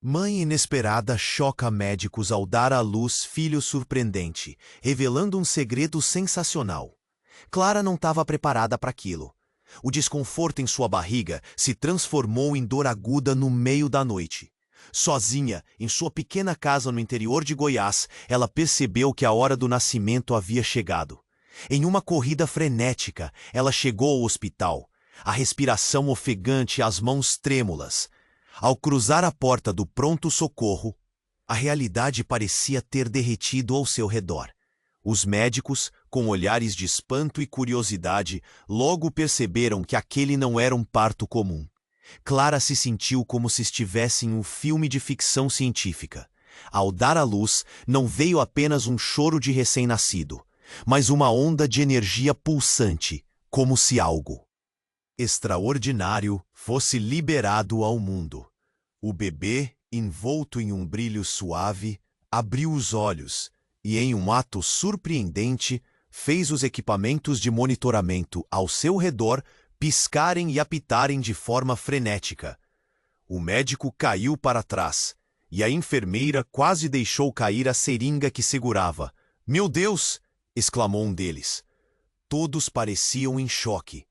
Mãe inesperada choca médicos ao dar à luz filho surpreendente, revelando um segredo sensacional. Clara não estava preparada para aquilo. O desconforto em sua barriga se transformou em dor aguda no meio da noite. Sozinha, em sua pequena casa no interior de Goiás, ela percebeu que a hora do nascimento havia chegado. Em uma corrida frenética, ela chegou ao hospital, a respiração ofegante e as mãos trêmulas. Ao cruzar a porta do pronto-socorro, a realidade parecia ter derretido ao seu redor. Os médicos, com olhares de espanto e curiosidade, logo perceberam que aquele não era um parto comum. Clara se sentiu como se estivesse em um filme de ficção científica. Ao dar à luz, não veio apenas um choro de recém-nascido, mas uma onda de energia pulsante, como se algo extraordinário fosse liberado ao mundo. O bebê, envolto em um brilho suave, abriu os olhos e, em um ato surpreendente, fez os equipamentos de monitoramento ao seu redor piscarem e apitarem de forma frenética. O médico caiu para trás e a enfermeira quase deixou cair a seringa que segurava. "Meu Deus!" exclamou um deles. Todos pareciam em choque.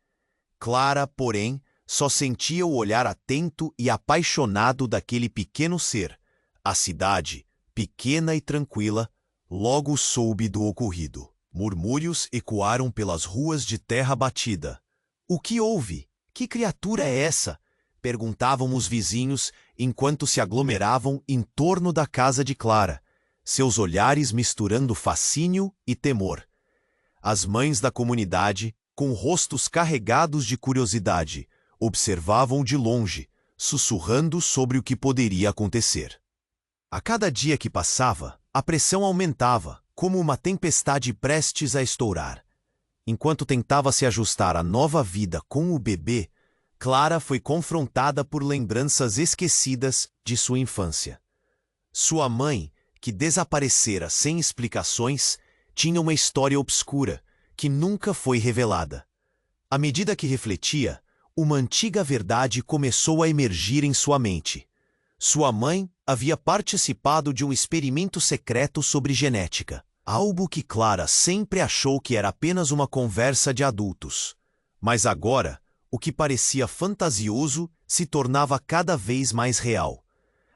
Clara, porém, só sentia o olhar atento e apaixonado daquele pequeno ser. A cidade, pequena e tranquila, logo soube do ocorrido. Murmúrios ecoaram pelas ruas de terra batida. "O que houve? Que criatura é essa?" perguntavam os vizinhos enquanto se aglomeravam em torno da casa de Clara, seus olhares misturando fascínio e temor. As mães da comunidade, com rostos carregados de curiosidade, observavam de longe, sussurrando sobre o que poderia acontecer. A cada dia que passava, a pressão aumentava, como uma tempestade prestes a estourar. Enquanto tentava se ajustar à nova vida com o bebê, Clara foi confrontada por lembranças esquecidas de sua infância. Sua mãe, que desaparecera sem explicações, tinha uma história obscura que nunca foi revelada. À medida que refletia, uma antiga verdade começou a emergir em sua mente. Sua mãe havia participado de um experimento secreto sobre genética, algo que Clara sempre achou que era apenas uma conversa de adultos. Mas agora, o que parecia fantasioso se tornava cada vez mais real.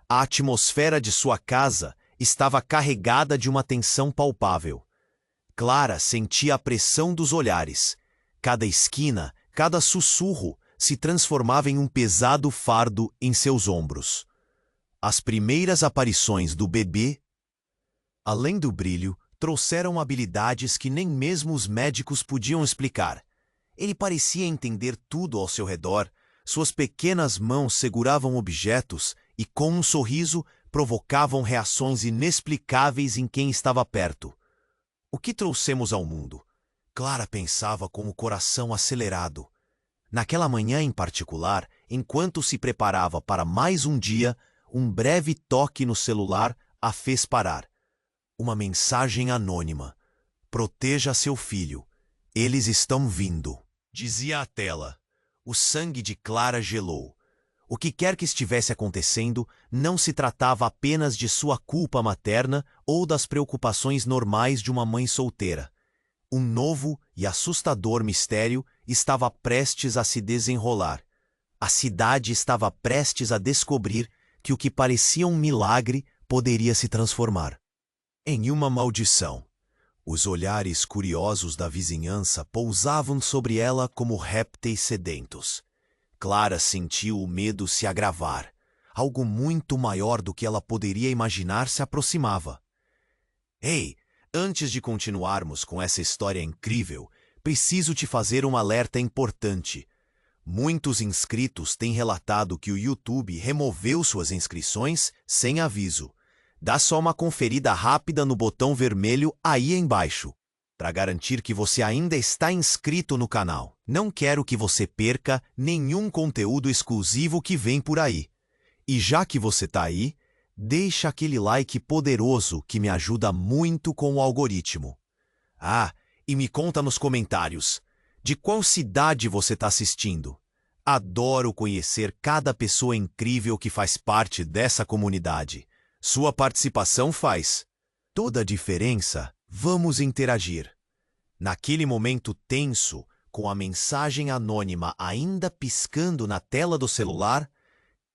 A atmosfera de sua casa estava carregada de uma tensão palpável. Clara sentia a pressão dos olhares. Cada esquina, cada sussurro se transformava em um pesado fardo em seus ombros. As primeiras aparições do bebê, além do brilho, trouxeram habilidades que nem mesmo os médicos podiam explicar. Ele parecia entender tudo ao seu redor, suas pequenas mãos seguravam objetos e, com um sorriso, provocavam reações inexplicáveis em quem estava perto. "O que trouxemos ao mundo?" Clara pensava com o coração acelerado. Naquela manhã em particular, enquanto se preparava para mais um dia, um breve toque no celular a fez parar. Uma mensagem anônima. "Proteja seu filho. Eles estão vindo", dizia a tela. O sangue de Clara gelou. O que quer que estivesse acontecendo, não se tratava apenas de sua culpa materna ou das preocupações normais de uma mãe solteira. Um novo e assustador mistério estava prestes a se desenrolar. A cidade estava prestes a descobrir que o que parecia um milagre poderia se transformar em uma maldição. Os olhares curiosos da vizinhança pousavam sobre ela como répteis sedentos. Clara sentiu o medo se agravar. Algo muito maior do que ela poderia imaginar se aproximava. "Ei, antes de continuarmos com essa história incrível, preciso te fazer um alerta importante. Muitos inscritos têm relatado que o YouTube removeu suas inscrições sem aviso. Dá só uma conferida rápida no botão vermelho aí embaixo, para garantir que você ainda está inscrito no canal. Não quero que você perca nenhum conteúdo exclusivo que vem por aí. E já que você está aí, deixa aquele like poderoso que me ajuda muito com o algoritmo. Ah, e me conta nos comentários, de qual cidade você está assistindo? Adoro conhecer cada pessoa incrível que faz parte dessa comunidade. Sua participação faz toda a diferença. Vamos interagir. Naquele momento tenso, com a mensagem anônima ainda piscando na tela do celular,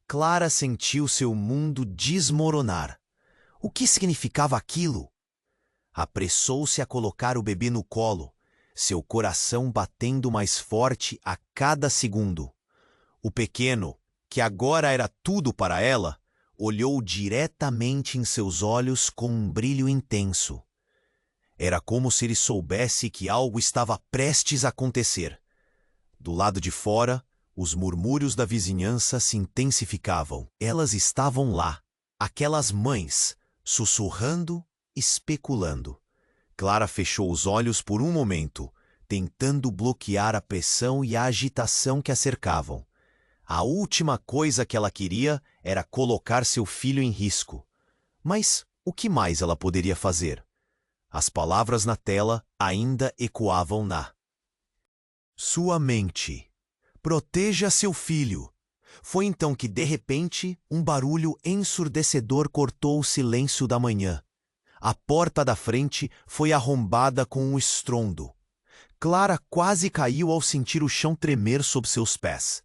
Clara sentiu seu mundo desmoronar. O que significava aquilo? Apressou-se a colocar o bebê no colo, seu coração batendo mais forte a cada segundo. O pequeno, que agora era tudo para ela, olhou diretamente em seus olhos com um brilho intenso. Era como se ele soubesse que algo estava prestes a acontecer. Do lado de fora, os murmúrios da vizinhança se intensificavam. Elas estavam lá, aquelas mães, sussurrando, especulando. Clara fechou os olhos por um momento, tentando bloquear a pressão e a agitação que a cercavam. A última coisa que ela queria era colocar seu filho em risco. Mas o que mais ela poderia fazer? As palavras na tela ainda ecoavam na sua mente. Proteja seu filho. Foi então que, de repente, um barulho ensurdecedor cortou o silêncio da manhã. A porta da frente foi arrombada com um estrondo. Clara quase caiu ao sentir o chão tremer sob seus pés.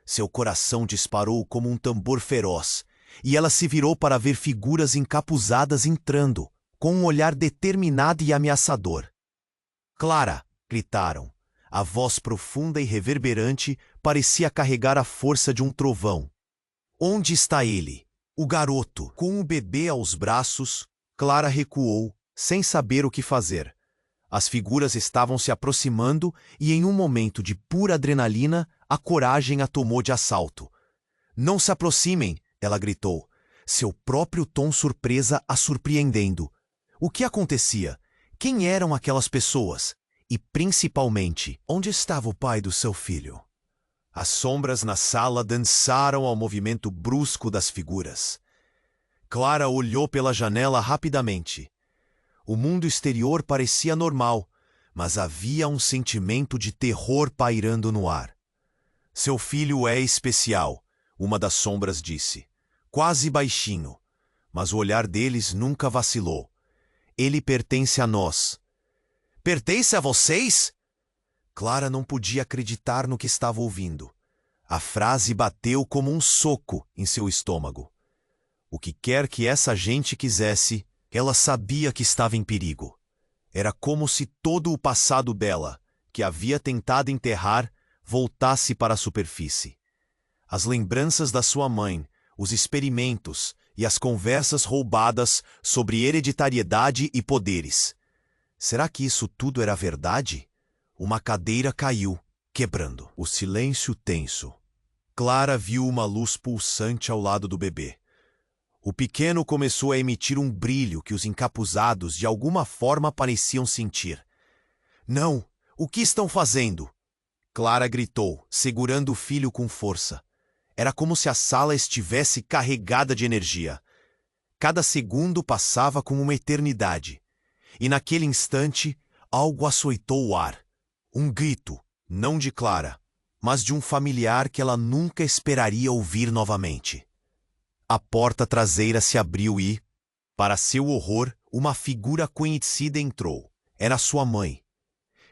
Seu coração disparou como um tambor feroz, e ela se virou para ver figuras encapuzadas entrando, com um olhar determinado e ameaçador. "Clara!" gritaram. A voz profunda e reverberante parecia carregar a força de um trovão. "Onde está ele?" O garoto, com o bebê aos braços. Clara recuou, sem saber o que fazer. As figuras estavam se aproximando e, em um momento de pura adrenalina, a coragem a tomou de assalto. "Não se aproximem!" ela gritou, seu próprio tom surpresa a surpreendendo. O que acontecia? Quem eram aquelas pessoas? E, principalmente, onde estava o pai do seu filho? As sombras na sala dançaram ao movimento brusco das figuras. Clara olhou pela janela rapidamente. O mundo exterior parecia normal, mas havia um sentimento de terror pairando no ar. "Seu filho é especial", uma das sombras disse, quase baixinho, mas o olhar deles nunca vacilou. "Ele pertence a nós." "Pertence a vocês?" Clara não podia acreditar no que estava ouvindo. A frase bateu como um soco em seu estômago. O que quer que essa gente quisesse, ela sabia que estava em perigo. Era como se todo o passado dela, que havia tentado enterrar, voltasse para a superfície. As lembranças da sua mãe, os experimentos e as conversas roubadas sobre hereditariedade e poderes. Será que isso tudo era verdade? Uma cadeira caiu, quebrando. O silêncio tenso. Clara viu uma luz pulsante ao lado do bebê. O pequeno começou a emitir um brilho que os encapuzados de alguma forma pareciam sentir. "Não! O que estão fazendo?" Clara gritou, segurando o filho com força. Era como se a sala estivesse carregada de energia. Cada segundo passava como uma eternidade. E naquele instante, algo açoitou o ar. Um grito, não de Clara, mas de um familiar que ela nunca esperaria ouvir novamente. A porta traseira se abriu e, para seu horror, uma figura conhecida entrou. Era sua mãe.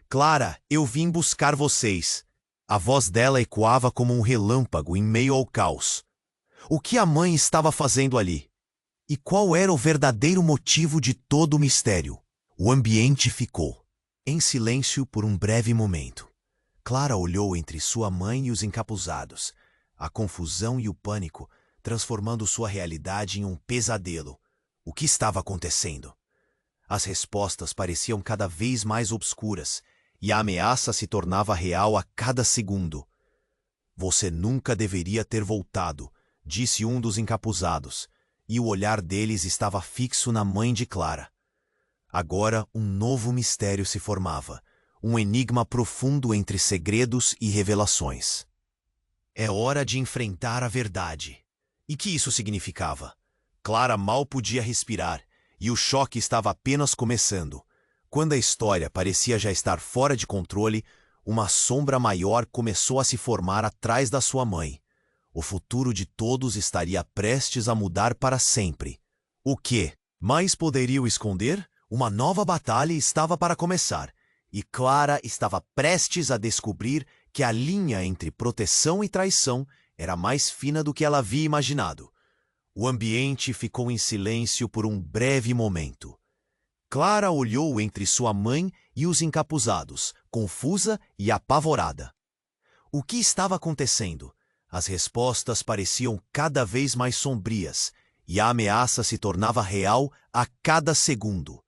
"Clara, eu vim buscar vocês." A voz dela ecoava como um relâmpago em meio ao caos. O que a mãe estava fazendo ali? E qual era o verdadeiro motivo de todo o mistério? O ambiente ficou em silêncio por um breve momento. Clara olhou entre sua mãe e os encapuzados, a confusão e o pânico transformando sua realidade em um pesadelo. O que estava acontecendo? As respostas pareciam cada vez mais obscuras, e a ameaça se tornava real a cada segundo. "Você nunca deveria ter voltado", disse um dos encapuzados, e o olhar deles estava fixo na mãe de Clara. Agora um novo mistério se formava, um enigma profundo entre segredos e revelações. É hora de enfrentar a verdade. E que isso significava? Clara mal podia respirar, e o choque estava apenas começando. Quando a história parecia já estar fora de controle, uma sombra maior começou a se formar atrás da sua mãe. O futuro de todos estaria prestes a mudar para sempre. O que mais poderiam esconder? Uma nova batalha estava para começar, e Clara estava prestes a descobrir que a linha entre proteção e traição era mais fina do que ela havia imaginado. O ambiente ficou em silêncio por um breve momento. Clara olhou entre sua mãe e os encapuzados, confusa e apavorada. O que estava acontecendo? As respostas pareciam cada vez mais sombrias, e a ameaça se tornava real a cada segundo.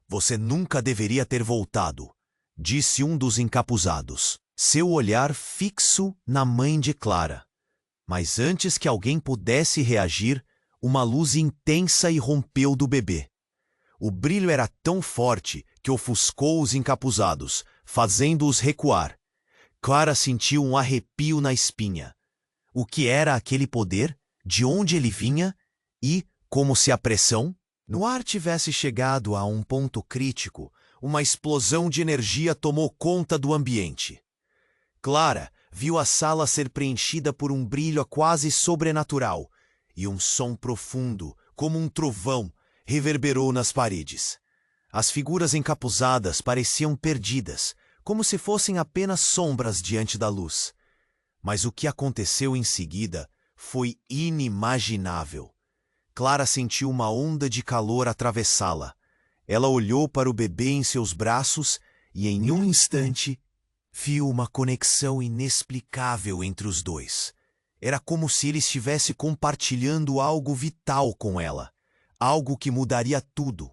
Você nunca deveria ter voltado, disse um dos encapuzados, seu olhar fixo na mãe de Clara. Mas antes que alguém pudesse reagir, uma luz intensa irrompeu do bebê. O brilho era tão forte que ofuscou os encapuzados, fazendo-os recuar. Clara sentiu um arrepio na espinha. O que era aquele poder? De onde ele vinha? E, como se a pressão no ar tivesse chegado a um ponto crítico, uma explosão de energia tomou conta do ambiente. Clara viu a sala ser preenchida por um brilho quase sobrenatural, e um som profundo, como um trovão, reverberou nas paredes. As figuras encapuzadas pareciam perdidas, como se fossem apenas sombras diante da luz. Mas o que aconteceu em seguida foi inimaginável. Clara sentiu uma onda de calor atravessá-la. Ela olhou para o bebê em seus braços e, em um instante, viu uma conexão inexplicável entre os dois. Era como se ele estivesse compartilhando algo vital com ela, algo que mudaria tudo.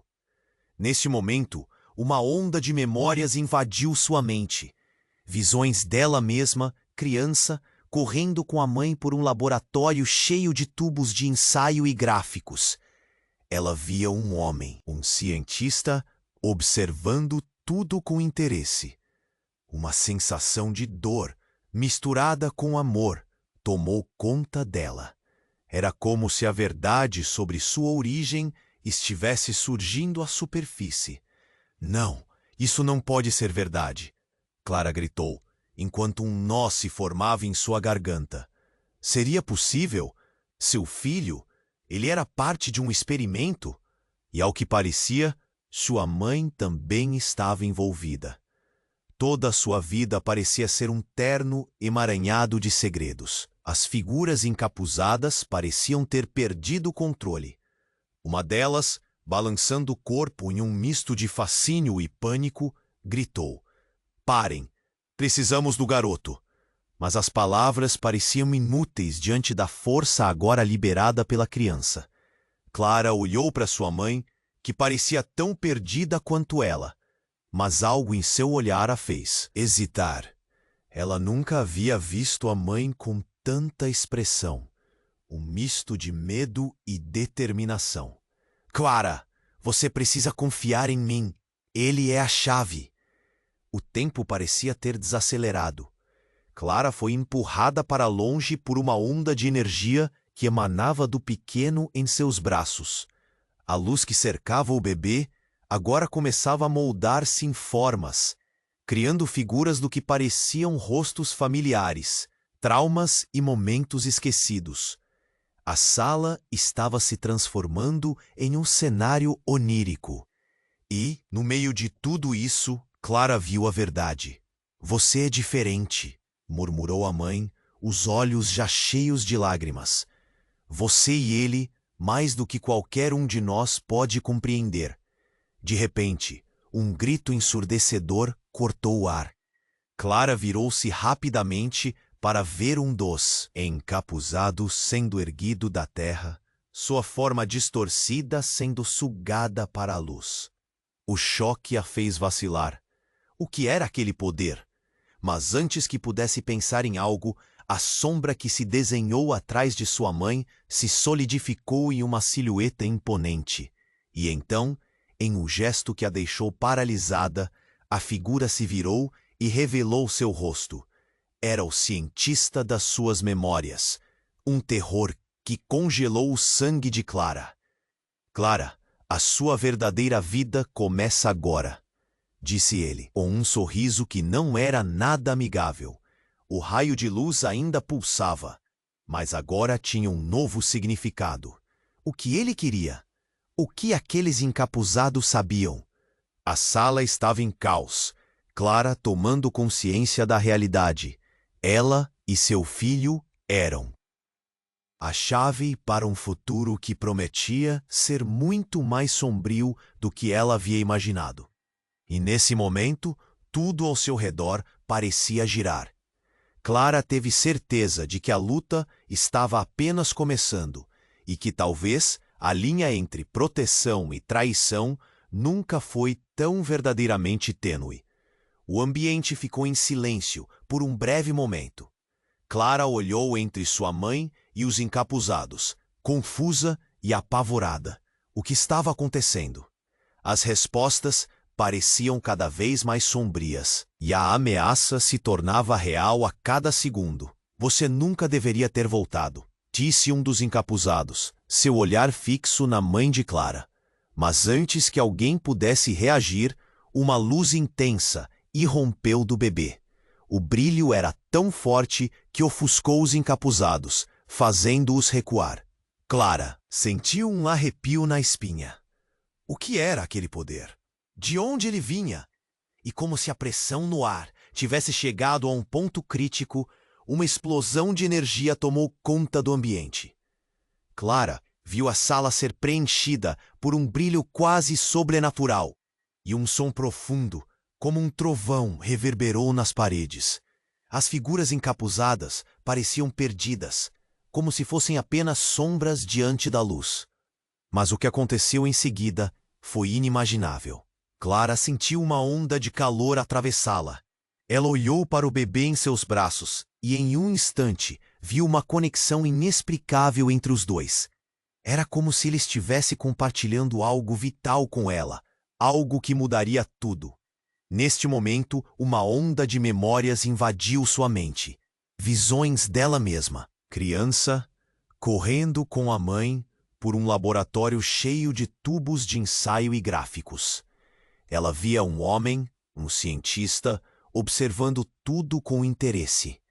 Neste momento, uma onda de memórias invadiu sua mente. Visões dela mesma, criança, correndo com a mãe por um laboratório cheio de tubos de ensaio e gráficos. Ela via um homem, um cientista, observando tudo com interesse. Uma sensação de dor, misturada com amor, tomou conta dela. Era como se a verdade sobre sua origem estivesse surgindo à superfície. Não, isso não pode ser verdade, Clara gritou, enquanto um nó se formava em sua garganta. Seria possível? Seu filho? Ele era parte de um experimento? E, ao que parecia, sua mãe também estava envolvida. Toda a sua vida parecia ser um terno emaranhado de segredos. As figuras encapuzadas pareciam ter perdido o controle. Uma delas, balançando o corpo em um misto de fascínio e pânico, gritou: "Parem! Precisamos do garoto!" Mas as palavras pareciam inúteis diante da força agora liberada pela criança. Clara olhou para sua mãe, que parecia tão perdida quanto ela, mas algo em seu olhar a fez hesitar. Ela nunca havia visto a mãe com tanta expressão, um misto de medo e determinação. "Clara, você precisa confiar em mim. Ele é a chave." O tempo parecia ter desacelerado. Clara foi empurrada para longe por uma onda de energia que emanava do pequeno em seus braços. A luz que cercava o bebê agora começava a moldar-se em formas, criando figuras do que pareciam rostos familiares, traumas e momentos esquecidos. A sala estava se transformando em um cenário onírico. E, no meio de tudo isso, Clara viu a verdade. "Você é diferente", murmurou a mãe, os olhos já cheios de lágrimas. "Você e ele, mais do que qualquer um de nós pode compreender." De repente, um grito ensurdecedor cortou o ar. Clara virou-se rapidamente para ver um dos encapuzados sendo erguido da terra, sua forma distorcida sendo sugada para a luz. O choque a fez vacilar. O que era aquele poder? Mas antes que pudesse pensar em algo, a sombra que se desenhou atrás de sua mãe se solidificou em uma silhueta imponente. E então, em um gesto que a deixou paralisada, a figura se virou e revelou seu rosto. Era o cientista das suas memórias, um terror que congelou o sangue de Clara. "Clara, a sua verdadeira vida começa agora." disse ele, com um sorriso que não era nada amigável. O raio de luz ainda pulsava, mas agora tinha um novo significado. O que ele queria? O que aqueles encapuzados sabiam? A sala estava em caos, Clara tomando consciência da realidade. Ela e seu filho eram a chave para um futuro que prometia ser muito mais sombrio do que ela havia imaginado. E nesse momento, tudo ao seu redor parecia girar. Clara teve certeza de que a luta estava apenas começando e que talvez a linha entre proteção e traição nunca foi tão verdadeiramente tênue. O ambiente ficou em silêncio por um breve momento. Clara olhou entre sua mãe e os encapuzados, confusa e apavorada. O que estava acontecendo? As respostas pareciam cada vez mais sombrias, e a ameaça se tornava real a cada segundo. Você nunca deveria ter voltado, disse um dos encapuzados, seu olhar fixo na mãe de Clara. Mas antes que alguém pudesse reagir, uma luz intensa irrompeu do bebê. O brilho era tão forte que ofuscou os encapuzados, fazendo-os recuar. Clara sentiu um arrepio na espinha. O que era aquele poder? De onde ele vinha? E como se a pressão no ar tivesse chegado a um ponto crítico, uma explosão de energia tomou conta do ambiente. Clara viu a sala ser preenchida por um brilho quase sobrenatural, e um som profundo, como um trovão, reverberou nas paredes. As figuras encapuzadas pareciam perdidas, como se fossem apenas sombras diante da luz. Mas o que aconteceu em seguida foi inimaginável. Clara sentiu uma onda de calor atravessá-la. Ela olhou para o bebê em seus braços e, em um instante, viu uma conexão inexplicável entre os dois. Era como se ele estivesse compartilhando algo vital com ela, algo que mudaria tudo. Neste momento, uma onda de memórias invadiu sua mente. Visões dela mesma, criança, correndo com a mãe por um laboratório cheio de tubos de ensaio e gráficos. Ela via um homem, um cientista, observando tudo com interesse.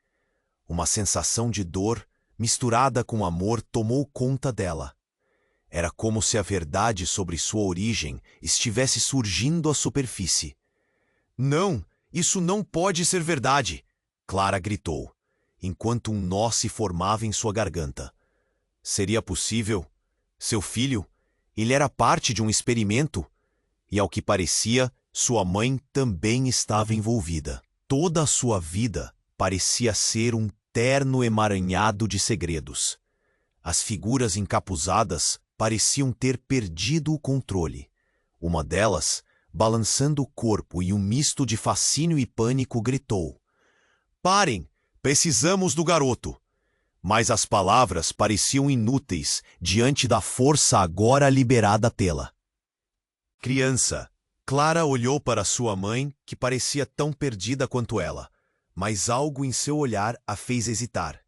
Uma sensação de dor, misturada com amor, tomou conta dela. Era como se a verdade sobre sua origem estivesse surgindo à superfície. Não, isso não pode ser verdade, Clara gritou, enquanto um nó se formava em sua garganta. Seria possível? Seu filho? Ele era parte de um experimento? E ao que parecia, sua mãe também estava envolvida. Toda a sua vida parecia ser um terno emaranhado de segredos. As figuras encapuzadas pareciam ter perdido o controle. Uma delas, balançando o corpo em um misto de fascínio e pânico, gritou: "Parem! Precisamos do garoto!" Mas as palavras pareciam inúteis diante da força agora liberada pela criança. Clara olhou para sua mãe, que parecia tão perdida quanto ela, mas algo em seu olhar a fez hesitar.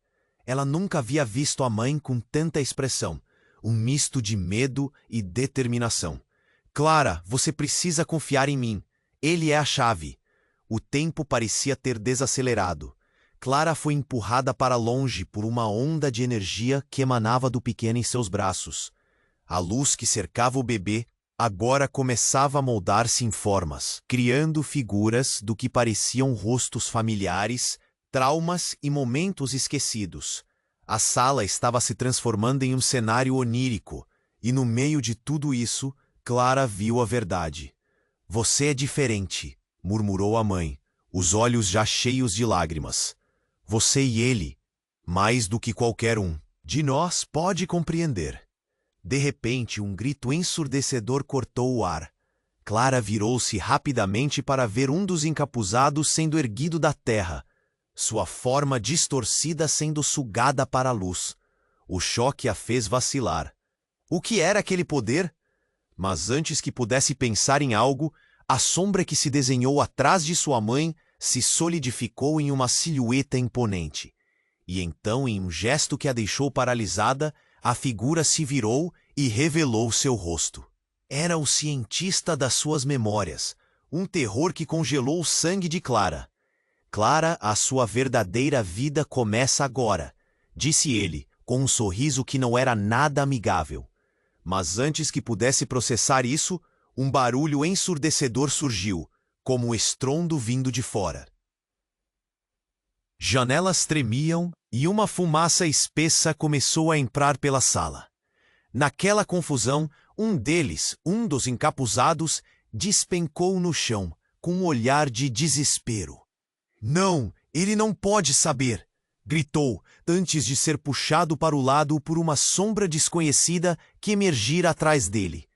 Ela nunca havia visto a mãe com tanta expressão, um misto de medo e determinação. "Clara, você precisa confiar em mim. Ele é a chave." O tempo parecia ter desacelerado. Clara foi empurrada para longe por uma onda de energia que emanava do pequeno em seus braços. A luz que cercava o bebê agora começava a moldar-se em formas, criando figuras do que pareciam rostos familiares, traumas e momentos esquecidos. A sala estava se transformando em um cenário onírico, e no meio de tudo isso, Clara viu a verdade. "Você é diferente", murmurou a mãe, os olhos já cheios de lágrimas. "Você e ele, mais do que qualquer um de nós pode compreender." De repente, um grito ensurdecedor cortou o ar. Clara virou-se rapidamente para ver um dos encapuzados sendo erguido da terra, sua forma distorcida sendo sugada para a luz. O choque a fez vacilar. O que era aquele poder? Mas antes que pudesse pensar em algo, a sombra que se desenhou atrás de sua mãe se solidificou em uma silhueta imponente. E então, em um gesto que a deixou paralisada, a figura se virou e revelou seu rosto. Era o cientista das suas memórias, um terror que congelou o sangue de Clara. Clara, a sua verdadeira vida começa agora, disse ele, com um sorriso que não era nada amigável. Mas antes que pudesse processar isso, um barulho ensurdecedor surgiu, como um estrondo vindo de fora. Janelas tremiam e uma fumaça espessa começou a entrar pela sala. Naquela confusão, um deles, um dos encapuzados, despencou no chão, com um olhar de desespero. Não, ele não pode saber! Gritou, antes de ser puxado para o lado por uma sombra desconhecida que emergira atrás dele.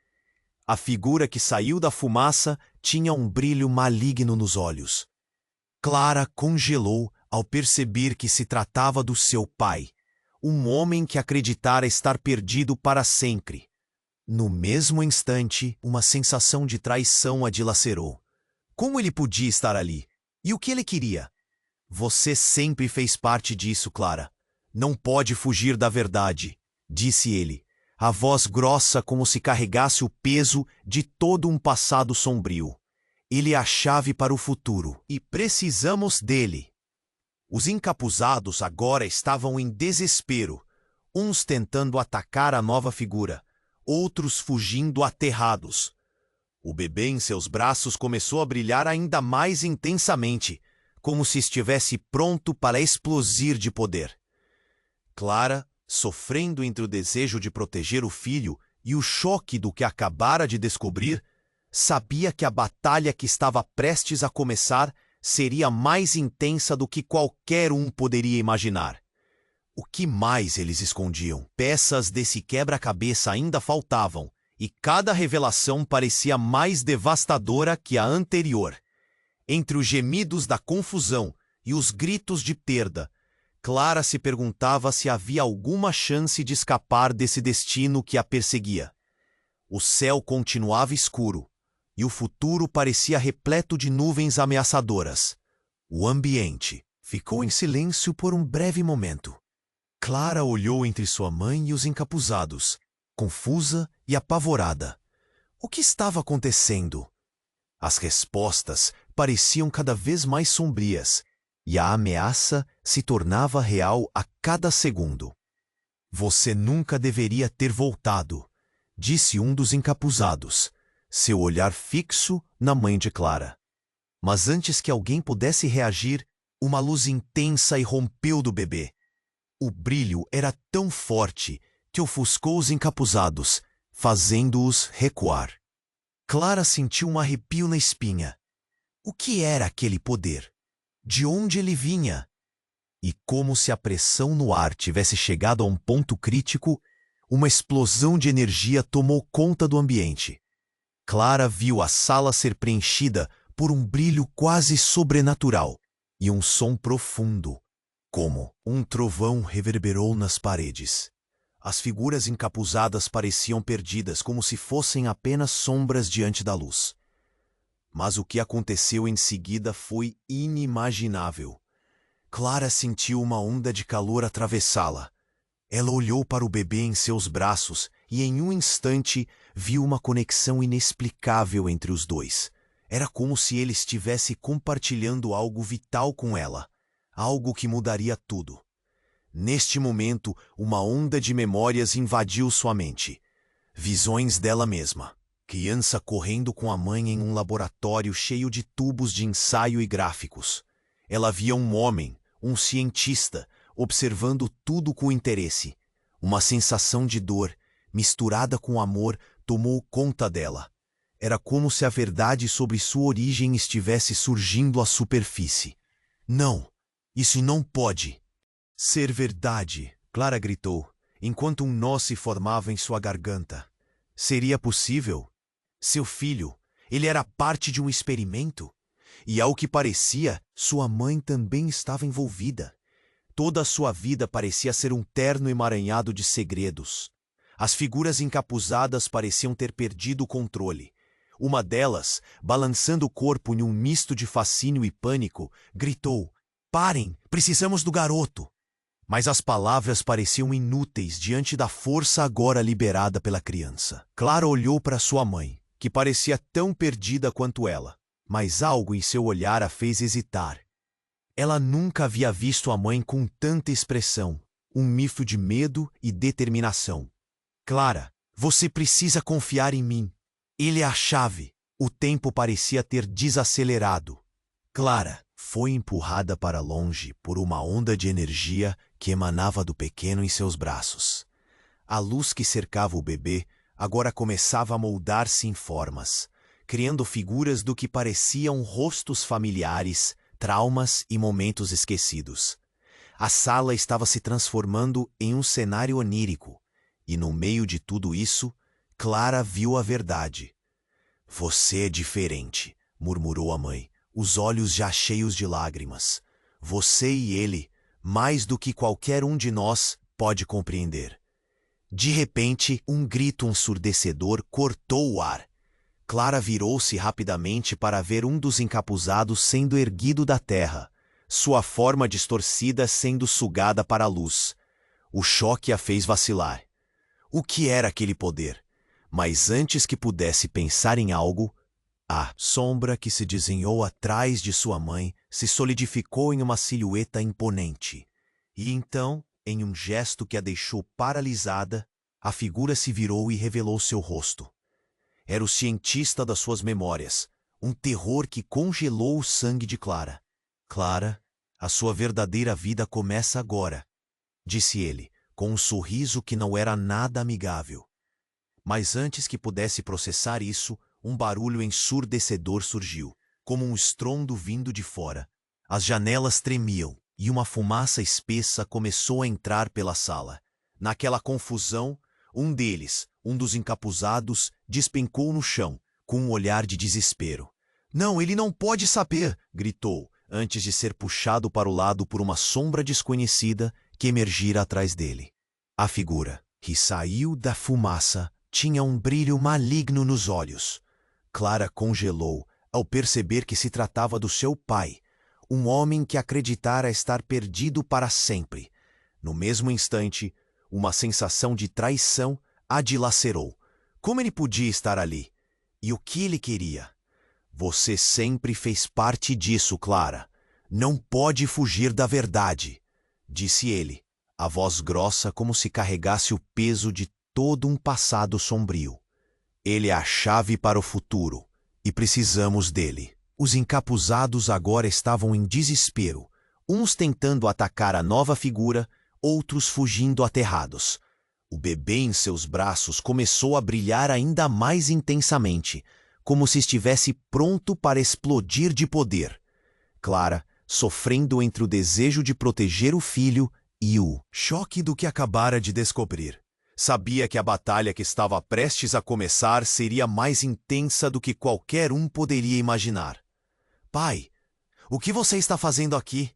A figura que saiu da fumaça tinha um brilho maligno nos olhos. Clara congelou ao perceber que se tratava do seu pai, um homem que acreditara estar perdido para sempre. No mesmo instante, uma sensação de traição a dilacerou. Como ele podia estar ali? E o que ele queria? Você sempre fez parte disso, Clara. Não pode fugir da verdade, disse ele, a voz grossa como se carregasse o peso de todo um passado sombrio. Ele é a chave para o futuro, e precisamos dele. Os encapuzados agora estavam em desespero, uns tentando atacar a nova figura, outros fugindo aterrados. O bebê em seus braços começou a brilhar ainda mais intensamente, como se estivesse pronto para explodir de poder. Clara, sofrendo entre o desejo de proteger o filho e o choque do que acabara de descobrir, sabia que a batalha que estava prestes a começar seria mais intensa do que qualquer um poderia imaginar. O que mais eles escondiam? Peças desse quebra-cabeça ainda faltavam, e cada revelação parecia mais devastadora que a anterior. Entre os gemidos da confusão e os gritos de perda, Clara se perguntava se havia alguma chance de escapar desse destino que a perseguia. O céu continuava escuro, e o futuro parecia repleto de nuvens ameaçadoras. O ambiente ficou em silêncio por um breve momento. Clara olhou entre sua mãe e os encapuzados, confusa e apavorada. O que estava acontecendo? As respostas pareciam cada vez mais sombrias, e a ameaça se tornava real a cada segundo. Você nunca deveria ter voltado, disse um dos encapuzados, seu olhar fixo na mãe de Clara. Mas antes que alguém pudesse reagir, uma luz intensa irrompeu do bebê. O brilho era tão forte que ofuscou os encapuzados, fazendo-os recuar. Clara sentiu um arrepio na espinha. O que era aquele poder? De onde ele vinha? E como se a pressão no ar tivesse chegado a um ponto crítico, uma explosão de energia tomou conta do ambiente. Clara viu a sala ser preenchida por um brilho quase sobrenatural e um som profundo, como um trovão reverberou nas paredes. As figuras encapuzadas pareciam perdidas, como se fossem apenas sombras diante da luz. Mas o que aconteceu em seguida foi inimaginável. Clara sentiu uma onda de calor atravessá-la. Ela olhou para o bebê em seus braços e, em um instante, viu uma conexão inexplicável entre os dois. Era como se ele estivesse compartilhando algo vital com ela, algo que mudaria tudo. Neste momento, uma onda de memórias invadiu sua mente. Visões dela mesma. Criança correndo com a mãe em um laboratório cheio de tubos de ensaio e gráficos. Ela via um homem, um cientista, observando tudo com interesse. Uma sensação de dor, misturada com amor, tomou conta dela. Era como se a verdade sobre sua origem estivesse surgindo à superfície. Não, isso não pode ser verdade, Clara gritou, enquanto um nó se formava em sua garganta. Seria possível? Seu filho, ele era parte de um experimento? E ao que parecia, sua mãe também estava envolvida. Toda a sua vida parecia ser um terno emaranhado de segredos. As figuras encapuzadas pareciam ter perdido o controle. Uma delas, balançando o corpo em um misto de fascínio e pânico, gritou: "Parem! Precisamos do garoto!" Mas as palavras pareciam inúteis diante da força agora liberada pela criança. Clara olhou para sua mãe, que parecia tão perdida quanto ela. mas algo em seu olhar a fez hesitar. Ela nunca havia visto a mãe com tanta expressão, um misto de medo e determinação. Clara, você precisa confiar em mim. Ele é a chave. O tempo parecia ter desacelerado. Clara foi empurrada para longe por uma onda de energia que emanava do pequeno em seus braços. A luz que cercava o bebê agora começava a moldar-se em formas, criando figuras do que pareciam rostos familiares, traumas e momentos esquecidos. A sala estava se transformando em um cenário onírico, e no meio de tudo isso, Clara viu a verdade. Você é diferente, murmurou a mãe, os olhos já cheios de lágrimas. Você e ele, mais do que qualquer um de nós, pode compreender. De repente, um grito ensurdecedor cortou o ar. Clara virou-se rapidamente para ver um dos encapuzados sendo erguido da terra, sua forma distorcida sendo sugada para a luz. O choque a fez vacilar. O que era aquele poder? Mas antes que pudesse pensar em algo, a sombra que se desenhou atrás de sua mãe se solidificou em uma silhueta imponente. E então, em um gesto que a deixou paralisada, a figura se virou e revelou seu rosto. Era o cientista das suas memórias, um terror que congelou o sangue de Clara. Clara, a sua verdadeira vida começa agora, disse ele, com um sorriso que não era nada amigável. Mas antes que pudesse processar isso, um barulho ensurdecedor surgiu, como um estrondo vindo de fora. As janelas tremiam e uma fumaça espessa começou a entrar pela sala. Naquela confusão, um deles, um dos encapuzados, despencou no chão, com um olhar de desespero. Não, ele não pode saber! Gritou, antes de ser puxado para o lado por uma sombra desconhecida que emergira atrás dele. A figura, que saiu da fumaça, tinha um brilho maligno nos olhos. Clara congelou ao perceber que se tratava do seu pai, um homem que acreditara estar perdido para sempre. No mesmo instante, uma sensação de traição a dilacerou. Como ele podia estar ali? E o que ele queria? Você sempre fez parte disso, Clara. Não pode fugir da verdade, disse ele, a voz grossa como se carregasse o peso de todo um passado sombrio. Ele é a chave para o futuro, e precisamos dele. Os encapuzados agora estavam em desespero, uns tentando atacar a nova figura, outros fugindo aterrados. O bebê em seus braços começou a brilhar ainda mais intensamente, como se estivesse pronto para explodir de poder. Clara, sofrendo entre o desejo de proteger o filho e o choque do que acabara de descobrir. Sabia que a batalha que estava prestes a começar seria mais intensa do que qualquer um poderia imaginar. Pai, o que você está fazendo aqui?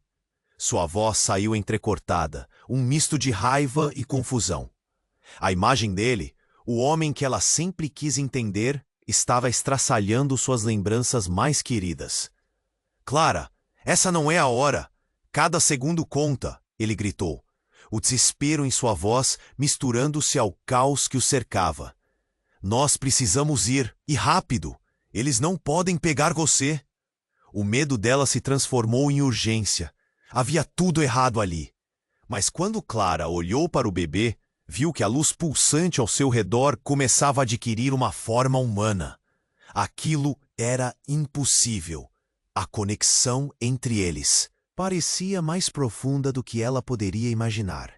Sua voz saiu entrecortada, um misto de raiva e confusão. A imagem dele, o homem que ela sempre quis entender, estava estraçalhando suas lembranças mais queridas. Clara, essa não é a hora. Cada segundo conta, ele gritou, o desespero em sua voz misturando-se ao caos que o cercava. Nós precisamos ir, e rápido. Eles não podem pegar você. O medo dela se transformou em urgência. Havia tudo errado ali. Mas quando Clara olhou para o bebê, viu que a luz pulsante ao seu redor começava a adquirir uma forma humana. Aquilo era impossível. A conexão entre eles parecia mais profunda do que ela poderia imaginar.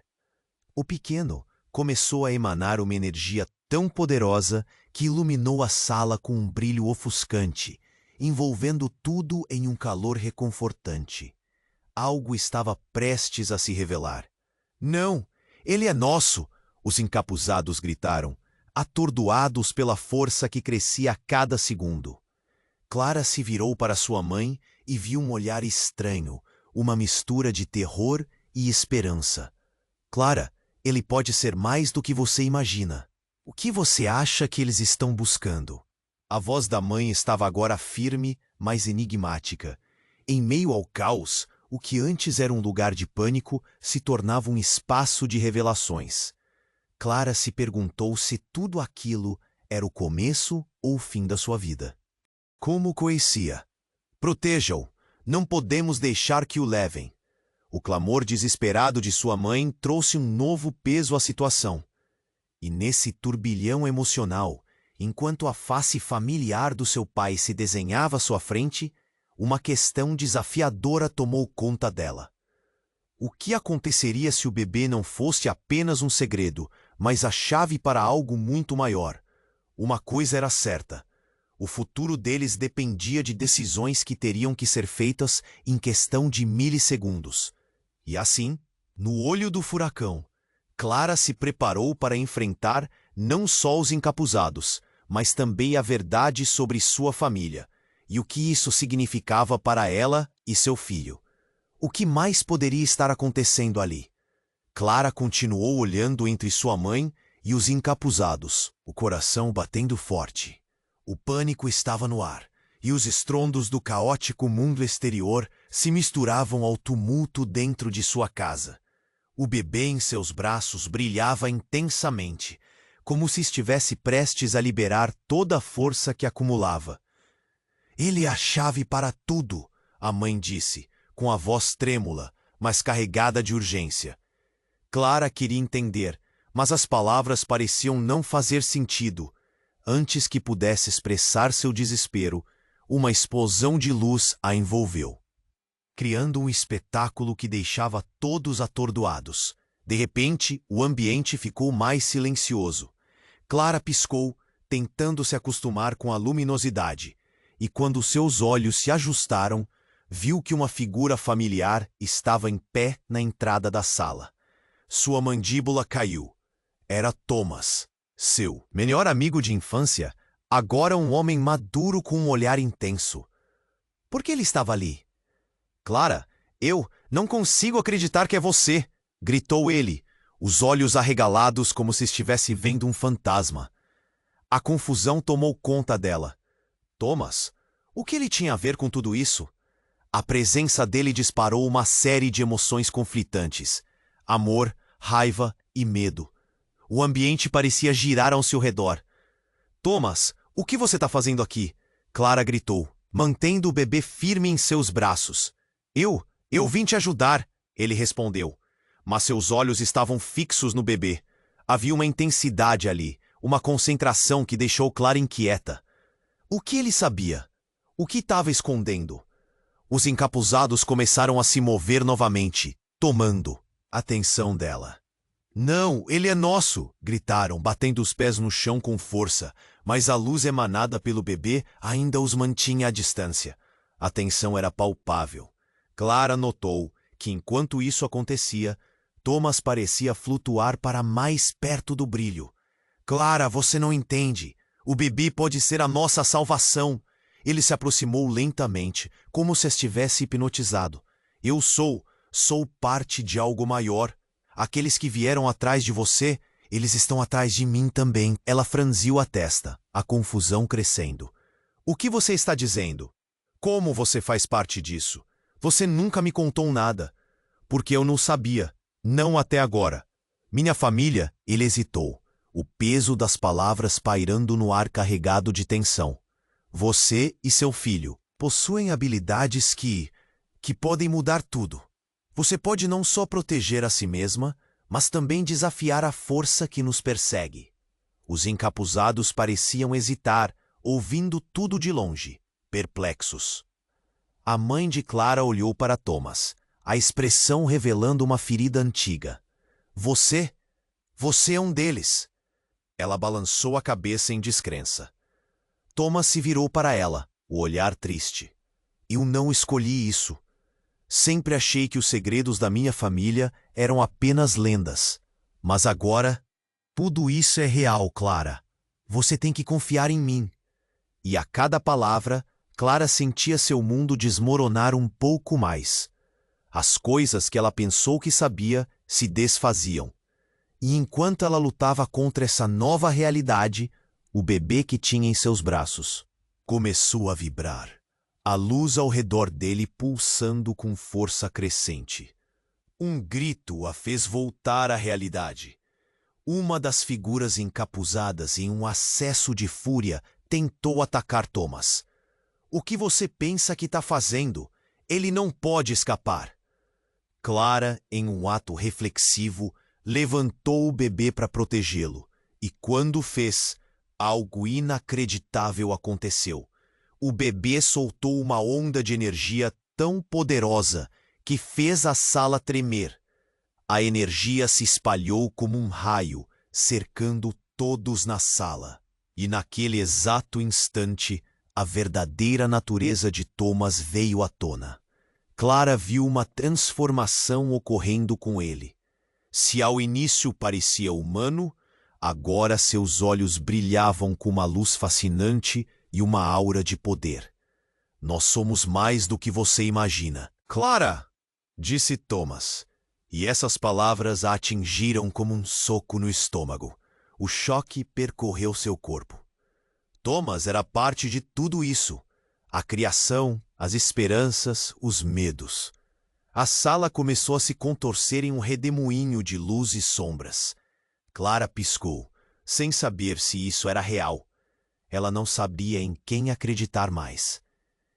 O pequeno começou a emanar uma energia tão poderosa que iluminou a sala com um brilho ofuscante, envolvendo tudo em um calor reconfortante. Algo estava prestes a se revelar. Não, ele é nosso! Os encapuzados gritaram, atordoados pela força que crescia a cada segundo. Clara se virou para sua mãe e viu um olhar estranho, uma mistura de terror e esperança. Clara, ele pode ser mais do que você imagina. O que você acha que eles estão buscando? A voz da mãe estava agora firme, mas enigmática. Em meio ao caos, o que antes era um lugar de pânico se tornava um espaço de revelações. Clara se perguntou se tudo aquilo era o começo ou o fim da sua vida. Como conhecia? Proteja-o. Não podemos deixar que o levem. O clamor desesperado de sua mãe trouxe um novo peso à situação. E nesse turbilhão emocional, enquanto a face familiar do seu pai se desenhava à sua frente, uma questão desafiadora tomou conta dela. O que aconteceria se o bebê não fosse apenas um segredo, mas a chave para algo muito maior? Uma coisa era certa: o futuro deles dependia de decisões que teriam que ser feitas em questão de milissegundos. E assim, no olho do furacão, Clara se preparou para enfrentar não só os encapuzados, mas também a verdade sobre sua família, e o que isso significava para ela e seu filho. O que mais poderia estar acontecendo ali? Clara continuou olhando entre sua mãe e os encapuzados, o coração batendo forte. O pânico estava no ar, e os estrondos do caótico mundo exterior se misturavam ao tumulto dentro de sua casa. O bebê em seus braços brilhava intensamente, como se estivesse prestes a liberar toda a força que acumulava. "Ele é a chave para tudo", a mãe disse, com a voz trêmula, mas carregada de urgência. Clara queria entender, mas as palavras pareciam não fazer sentido. Antes que pudesse expressar seu desespero, uma explosão de luz a envolveu, criando um espetáculo que deixava todos atordoados. De repente, o ambiente ficou mais silencioso. Clara piscou, tentando se acostumar com a luminosidade, e quando seus olhos se ajustaram, viu que uma figura familiar estava em pé na entrada da sala. Sua mandíbula caiu. Era Thomas, seu melhor amigo de infância, agora um homem maduro com um olhar intenso. Por que ele estava ali? "Clara, eu não consigo acreditar que é você!" gritou ele, os olhos arregalados como se estivesse vendo um fantasma. A confusão tomou conta dela. Thomas? O que ele tinha a ver com tudo isso? A presença dele disparou uma série de emoções conflitantes: amor, raiva e medo. O ambiente parecia girar ao seu redor. "Thomas, o que você está fazendo aqui?" Clara gritou, mantendo o bebê firme em seus braços. Eu vim te ajudar", ele respondeu. Mas seus olhos estavam fixos no bebê. Havia uma intensidade ali, uma concentração que deixou Clara inquieta. O que ele sabia? O que estava escondendo? Os encapuzados começaram a se mover novamente, tomando a atenção dela. "Não, ele é nosso!" gritaram, batendo os pés no chão com força, mas a luz emanada pelo bebê ainda os mantinha à distância. A tensão era palpável. Clara notou que, enquanto isso acontecia, Thomas parecia flutuar para mais perto do brilho. "Clara, você não entende. O bebê pode ser a nossa salvação." Ele se aproximou lentamente, como se estivesse hipnotizado. "Eu sou parte de algo maior. Aqueles que vieram atrás de você, eles estão atrás de mim também." Ela franziu a testa, a confusão crescendo. "O que você está dizendo? Como você faz parte disso? Você nunca me contou nada." "Porque eu não sabia. Não até agora. Minha família..." Ele hesitou, o peso das palavras pairando no ar carregado de tensão. "Você e seu filho possuem habilidades que podem mudar tudo. Você pode não só proteger a si mesma, mas também desafiar a força que nos persegue." Os encapuzados pareciam hesitar, ouvindo tudo de longe, perplexos. A mãe de Clara olhou para Thomas, a expressão revelando uma ferida antiga. Você é um deles." Ela balançou a cabeça em descrença. Thomas se virou para ela, o olhar triste. "Eu não escolhi isso. Sempre achei que os segredos da minha família eram apenas lendas. Mas agora, tudo isso é real, Clara. Você tem que confiar em mim." E a cada palavra, Clara sentia seu mundo desmoronar um pouco mais. As coisas que ela pensou que sabia se desfaziam. E enquanto ela lutava contra essa nova realidade, o bebê que tinha em seus braços começou a vibrar, a luz ao redor dele pulsando com força crescente. Um grito a fez voltar à realidade. Uma das figuras encapuzadas, em um acesso de fúria, tentou atacar Thomas. O que você pensa que está fazendo? Ele não pode escapar. Clara, em um ato reflexivo, levantou o bebê para protegê-lo. E quando fez, algo inacreditável aconteceu. O bebê soltou uma onda de energia tão poderosa que fez a sala tremer. A energia se espalhou como um raio, cercando todos na sala. E naquele exato instante, a verdadeira natureza de Thomas veio à tona. Clara viu uma transformação ocorrendo com ele. Se ao início parecia humano, agora seus olhos brilhavam com uma luz fascinante e uma aura de poder. Nós somos mais do que você imagina. Clara! Disse Thomas. E essas palavras a atingiram como um soco no estômago. O choque percorreu seu corpo. Thomas era parte de tudo isso. A criação, as esperanças, os medos. A sala começou a se contorcer em um redemoinho de luz e sombras. Clara piscou, sem saber se isso era real. Ela não sabia em quem acreditar mais.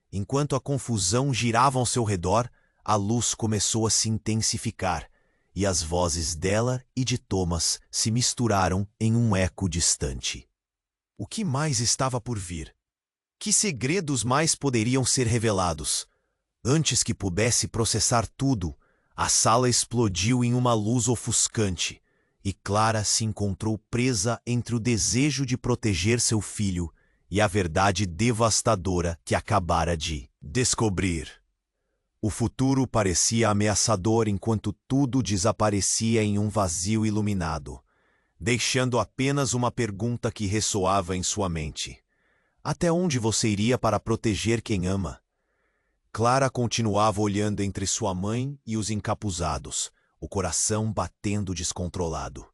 Enquanto a confusão girava ao seu redor, a luz começou a se intensificar, e as vozes dela e de Thomas se misturaram em um eco distante. O que mais estava por vir? Que segredos mais poderiam ser revelados? Antes que pudesse processar tudo, a sala explodiu em uma luz ofuscante, e Clara se encontrou presa entre o desejo de proteger seu filho e a verdade devastadora que acabara de descobrir. O futuro parecia ameaçador enquanto tudo desaparecia em um vazio iluminado, deixando apenas uma pergunta que ressoava em sua mente. Até onde você iria para proteger quem ama? Clara continuava olhando entre sua mãe e os encapuzados, o coração batendo descontrolado.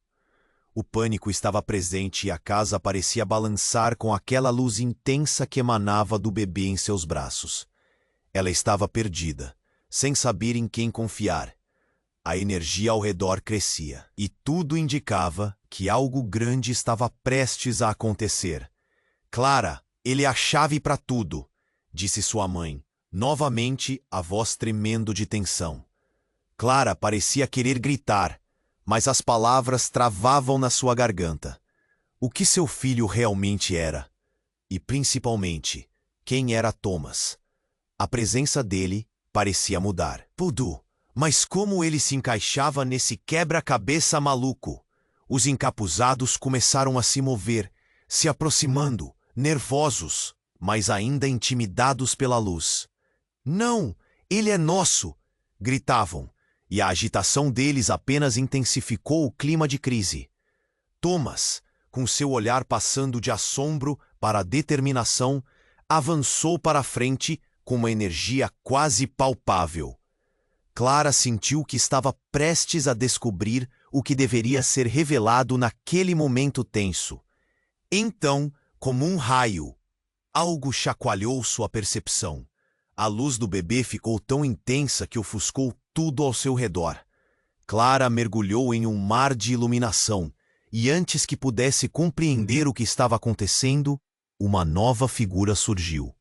O pânico estava presente e a casa parecia balançar com aquela luz intensa que emanava do bebê em seus braços. Ela estava perdida, sem saber em quem confiar. A energia ao redor crescia, e tudo indicava que algo grande estava prestes a acontecer. Clara, ele é a chave para tudo, disse sua mãe, novamente a voz tremendo de tensão. Clara parecia querer gritar, mas as palavras travavam na sua garganta. O que seu filho realmente era? E, principalmente, quem era Thomas? A presença dele parecia mudar. Pudu, mas como ele se encaixava nesse quebra-cabeça maluco? Os encapuzados começaram a se mover, se aproximando, nervosos, mas ainda intimidados pela luz. Não, ele é nosso! Gritavam, e a agitação deles apenas intensificou o clima de crise. Thomas, com seu olhar passando de assombro para a determinação, avançou para a frente com uma energia quase palpável. Clara sentiu que estava prestes a descobrir o que deveria ser revelado naquele momento tenso. Então, como um raio, algo chacoalhou sua percepção. A luz do bebê ficou tão intensa que ofuscou tudo ao seu redor. Clara mergulhou em um mar de iluminação, e antes que pudesse compreender o que estava acontecendo, uma nova figura surgiu.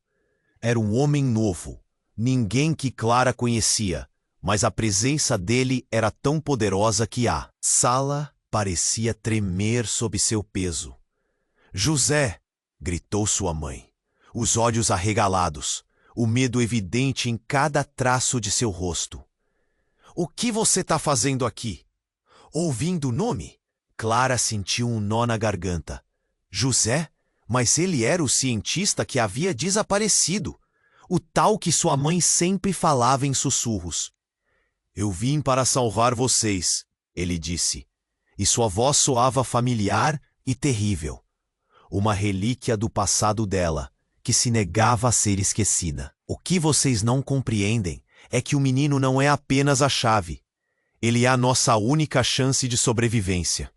Era um homem novo, ninguém que Clara conhecia, mas a presença dele era tão poderosa que a sala parecia tremer sob seu peso. José! Gritou sua mãe, os olhos arregalados, o medo evidente em cada traço de seu rosto. O que você está fazendo aqui? Ouvindo o nome? Clara sentiu um nó na garganta. José? Mas ele era o cientista que havia desaparecido, o tal que sua mãe sempre falava em sussurros. Eu vim para salvar vocês, ele disse, e sua voz soava familiar e terrível. Uma relíquia do passado dela, que se negava a ser esquecida. O que vocês não compreendem é que o menino não é apenas a chave. Ele é a nossa única chance de sobrevivência.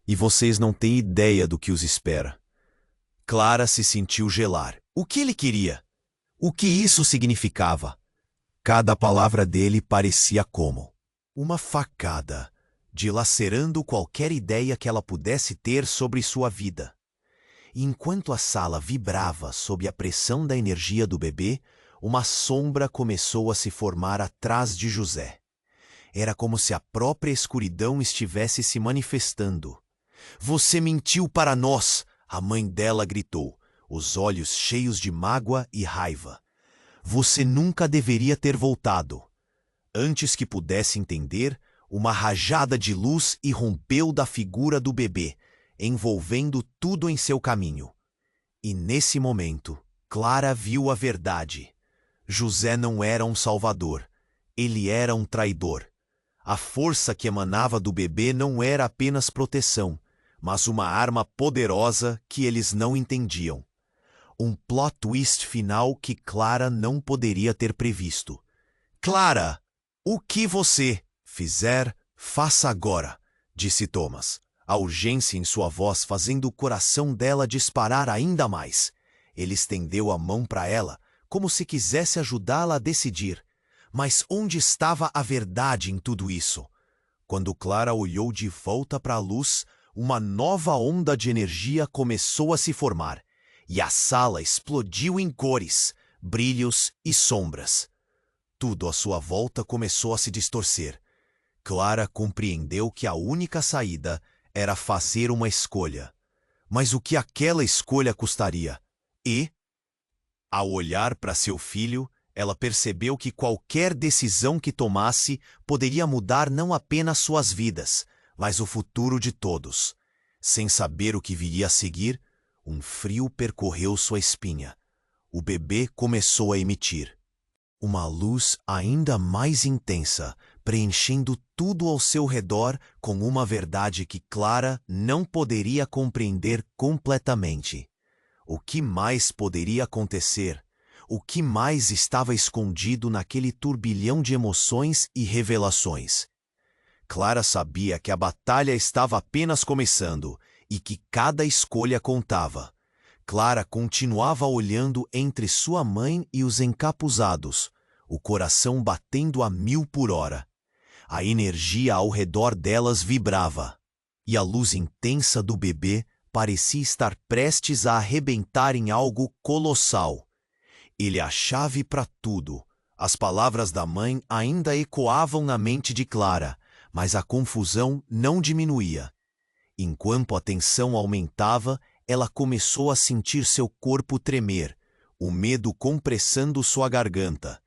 E vocês não têm ideia do que os espera. Clara se sentiu gelar. O que ele queria? O que isso significava? Cada palavra dele parecia como uma facada, dilacerando qualquer ideia que ela pudesse ter sobre sua vida. E enquanto a sala vibrava sob a pressão da energia do bebê, uma sombra começou a se formar atrás de José. Era como se a própria escuridão estivesse se manifestando. "Você mentiu para nós!" a mãe dela gritou, os olhos cheios de mágoa e raiva. "Você nunca deveria ter voltado." Antes que pudesse entender, uma rajada de luz irrompeu da figura do bebê, envolvendo tudo em seu caminho. E nesse momento, Clara viu a verdade. José não era um salvador. Ele era um traidor. A força que emanava do bebê não era apenas proteção, mas uma arma poderosa que eles não entendiam. Um plot twist final que Clara não poderia ter previsto. "Clara, o que você fizer, faça agora", disse Thomas, a urgência em sua voz fazendo o coração dela disparar ainda mais. Ele estendeu a mão para ela, como se quisesse ajudá-la a decidir. Mas onde estava a verdade em tudo isso? Quando Clara olhou de volta para a luz, uma nova onda de energia começou a se formar, e a sala explodiu em cores, brilhos e sombras. Tudo à sua volta começou a se distorcer. Clara compreendeu que a única saída era fazer uma escolha. Mas o que aquela escolha custaria? E, ao olhar para seu filho, ela percebeu que qualquer decisão que tomasse poderia mudar não apenas suas vidas, mas o futuro de todos. Sem saber o que viria a seguir, um frio percorreu sua espinha. O bebê começou a emitir uma luz ainda mais intensa, preenchendo tudo ao seu redor com uma verdade que Clara não poderia compreender completamente. O que mais poderia acontecer? O que mais estava escondido naquele turbilhão de emoções e revelações? Clara sabia que a batalha estava apenas começando e que cada escolha contava. Clara continuava olhando entre sua mãe e os encapuzados, o coração batendo a 1000 por hora. A energia ao redor delas vibrava, e a luz intensa do bebê parecia estar prestes a arrebentar em algo colossal. Ele é a chave para tudo. As palavras da mãe ainda ecoavam na mente de Clara, mas a confusão não diminuía. Enquanto a tensão aumentava, ela começou a sentir seu corpo tremer, o medo compressando sua garganta.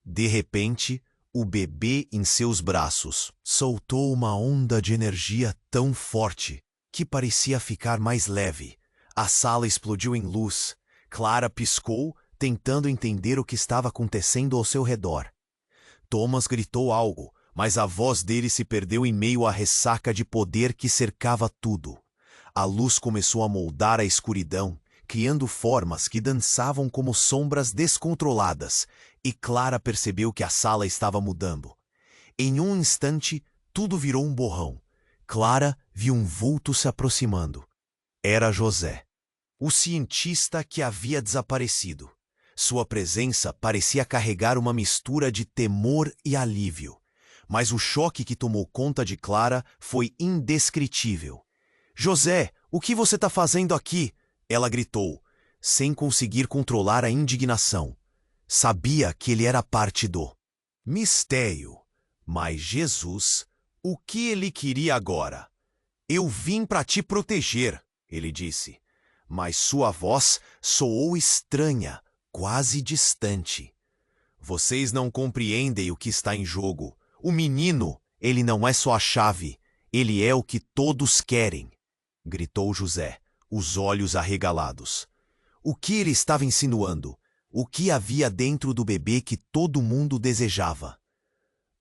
De repente, o bebê em seus braços soltou uma onda de energia tão forte que parecia ficar mais leve. A sala explodiu em luz. Clara piscou, tentando entender o que estava acontecendo ao seu redor. Thomas gritou algo, mas a voz dele se perdeu em meio à ressaca de poder que cercava tudo. A luz começou a moldar a escuridão, criando formas que dançavam como sombras descontroladas, e Clara percebeu que a sala estava mudando. Em um instante, tudo virou um borrão. Clara viu um vulto se aproximando. Era José, o cientista que havia desaparecido. Sua presença parecia carregar uma mistura de temor e alívio. Mas o choque que tomou conta de Clara foi indescritível. "José, o que você está fazendo aqui?" ela gritou, sem conseguir controlar a indignação. Sabia que ele era parte do mistério. Mas Jesus, o que ele queria agora? "Eu vim para te proteger", ele disse. Mas sua voz soou estranha, quase distante. "Vocês não compreendem o que está em jogo. O menino, ele não é só a chave. Ele é o que todos querem", gritou José, os olhos arregalados. O que ele estava insinuando? O que havia dentro do bebê que todo mundo desejava?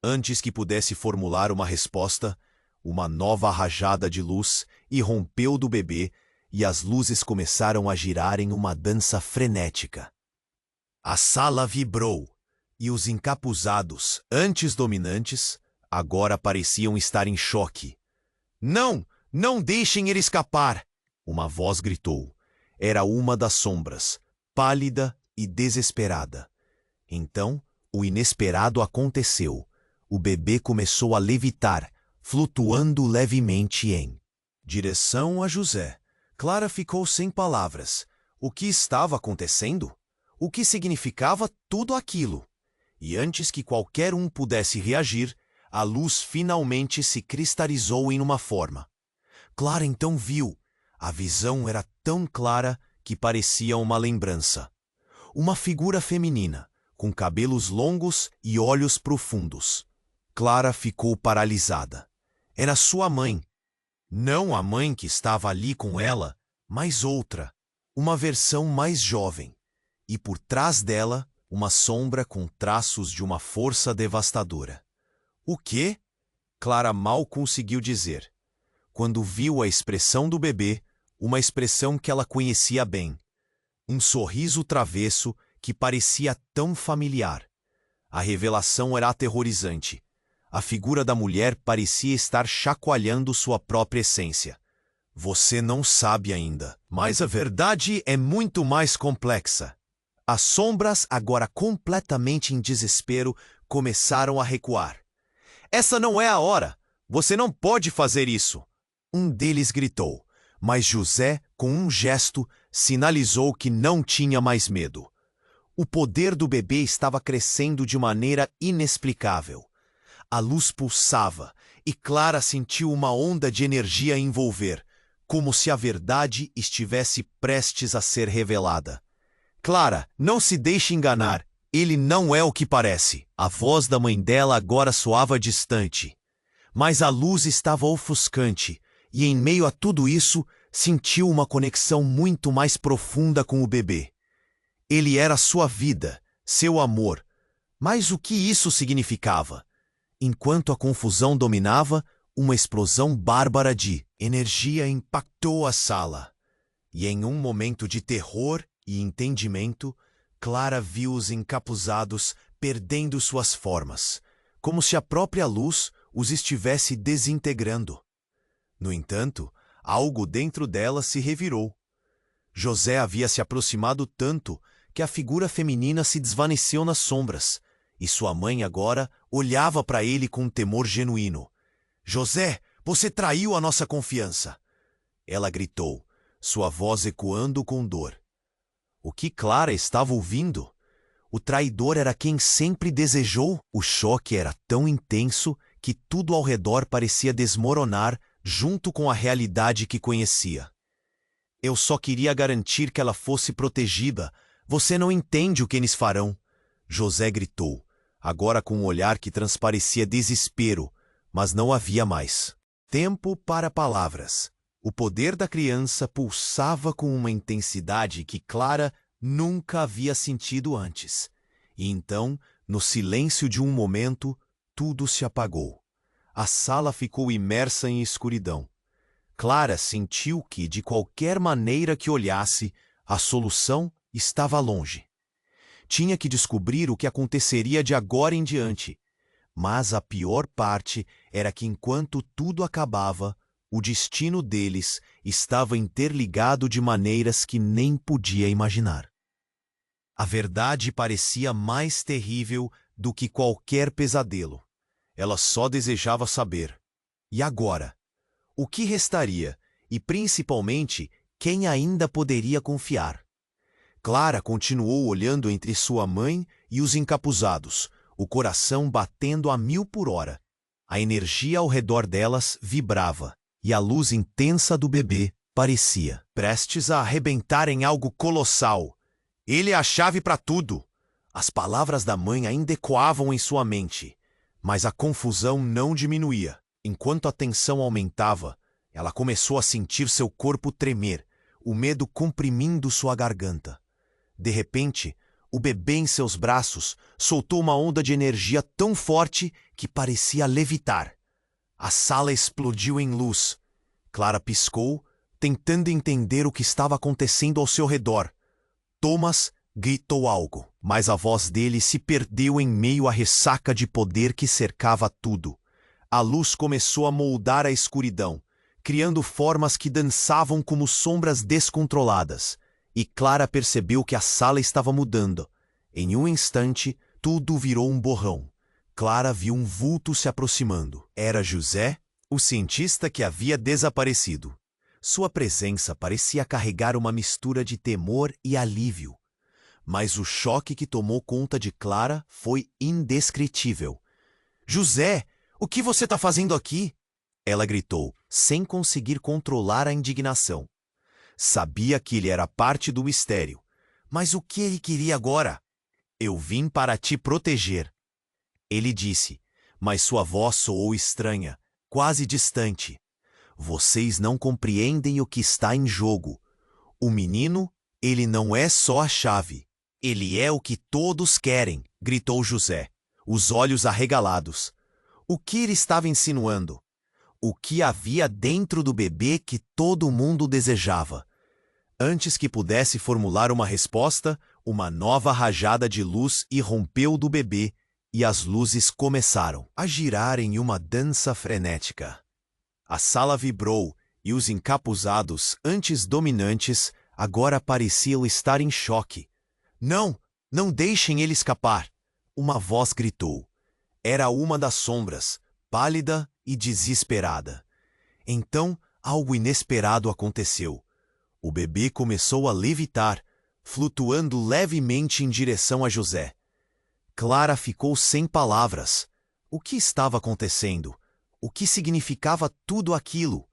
Antes que pudesse formular uma resposta, uma nova rajada de luz irrompeu do bebê e as luzes começaram a girar em uma dança frenética. A sala vibrou, e os encapuzados, antes dominantes, agora pareciam estar em choque. "Não! Não deixem ele escapar!" uma voz gritou. Era uma das sombras, pálida e desesperada. Então, o inesperado aconteceu. O bebê começou a levitar, flutuando levemente em direção a José. Clara ficou sem palavras. O que estava acontecendo? O que significava tudo aquilo? E antes que qualquer um pudesse reagir, a luz finalmente se cristalizou em uma forma. Clara então viu. A visão era tão clara que parecia uma lembrança. Uma figura feminina, com cabelos longos e olhos profundos. Clara ficou paralisada. Era sua mãe. Não a mãe que estava ali com ela, mas outra, uma versão mais jovem. E por trás dela, uma sombra com traços de uma força devastadora. O quê? Clara mal conseguiu dizer. Quando viu a expressão do bebê, uma expressão que ela conhecia bem. Um sorriso travesso que parecia tão familiar. A revelação era aterrorizante. A figura da mulher parecia estar chacoalhando sua própria essência. Você não sabe ainda, mas a verdade é muito mais complexa. As sombras, agora completamente em desespero, começaram a recuar. Essa não é a hora! Você não pode fazer isso! Um deles gritou, mas José, com um gesto, sinalizou que não tinha mais medo. O poder do bebê estava crescendo de maneira inexplicável. A luz pulsava e Clara sentiu uma onda de energia envolver, como se a verdade estivesse prestes a ser revelada. Clara, não se deixe enganar. Ele não é o que parece. A voz da mãe dela agora soava distante. Mas a luz estava ofuscante, e em meio a tudo isso, sentiu uma conexão muito mais profunda com o bebê. Ele era sua vida, seu amor. Mas o que isso significava? Enquanto a confusão dominava, uma explosão bárbara de energia impactou a sala. E em um momento de terror e entendimento, Clara viu os encapuzados perdendo suas formas, como se a própria luz os estivesse desintegrando. No entanto, algo dentro dela se revirou. José havia se aproximado tanto que a figura feminina se desvaneceu nas sombras, e sua mãe agora olhava para ele com um temor genuíno. José, você traiu a nossa confiança! Ela gritou, sua voz ecoando com dor. O que Clara estava ouvindo? O traidor era quem sempre desejou. O choque era tão intenso que tudo ao redor parecia desmoronar junto com a realidade que conhecia. Eu só queria garantir que ela fosse protegida. Você não entende o que eles farão. José gritou, agora com um olhar que transparecia desespero, mas não havia mais tempo para palavras. O poder da criança pulsava com uma intensidade que Clara nunca havia sentido antes. E então, no silêncio de um momento, tudo se apagou. A sala ficou imersa em escuridão. Clara sentiu que, de qualquer maneira que olhasse, a solução estava longe. Tinha que descobrir o que aconteceria de agora em diante. Mas a pior parte era que, enquanto tudo acabava, o destino deles estava interligado de maneiras que nem podia imaginar. A verdade parecia mais terrível do que qualquer pesadelo. Ela só desejava saber. E agora? O que restaria? E, principalmente, quem ainda poderia confiar? Clara continuou olhando entre sua mãe e os encapuzados, o coração batendo a 1000 por hora. A energia ao redor delas vibrava, e a luz intensa do bebê parecia prestes a arrebentar em algo colossal. Ele é a chave para tudo. As palavras da mãe ainda ecoavam em sua mente, mas a confusão não diminuía. Enquanto a tensão aumentava, ela começou a sentir seu corpo tremer, o medo comprimindo sua garganta. De repente, o bebê em seus braços soltou uma onda de energia tão forte que parecia levitar. A sala explodiu em luz. Clara piscou, tentando entender o que estava acontecendo ao seu redor. Thomas gritou algo, mas a voz dele se perdeu em meio à ressaca de poder que cercava tudo. A luz começou a moldar a escuridão, criando formas que dançavam como sombras descontroladas, e Clara percebeu que a sala estava mudando. Em um instante, tudo virou um borrão. Clara viu um vulto se aproximando. Era José, o cientista que havia desaparecido. Sua presença parecia carregar uma mistura de temor e alívio. Mas o choque que tomou conta de Clara foi indescritível. "José, o que você está fazendo aqui?" Ela gritou, sem conseguir controlar a indignação. Sabia que ele era parte do mistério. Mas o que ele queria agora? "Eu vim para te proteger", ele disse, mas sua voz soou estranha, quase distante. "Vocês não compreendem o que está em jogo. O menino, ele não é só a chave. Ele é o que todos querem", gritou José, os olhos arregalados. O que ele estava insinuando? O que havia dentro do bebê que todo mundo desejava? Antes que pudesse formular uma resposta, uma nova rajada de luz irrompeu do bebê e as luzes começaram a girar em uma dança frenética. A sala vibrou e os encapuzados, antes dominantes, agora pareciam estar em choque. "Não, não deixem ele escapar!" Uma voz gritou. Era uma das sombras, pálida e desesperada. Então, algo inesperado aconteceu. O bebê começou a levitar, flutuando levemente em direção a José. Clara ficou sem palavras. O que estava acontecendo? O que significava tudo aquilo?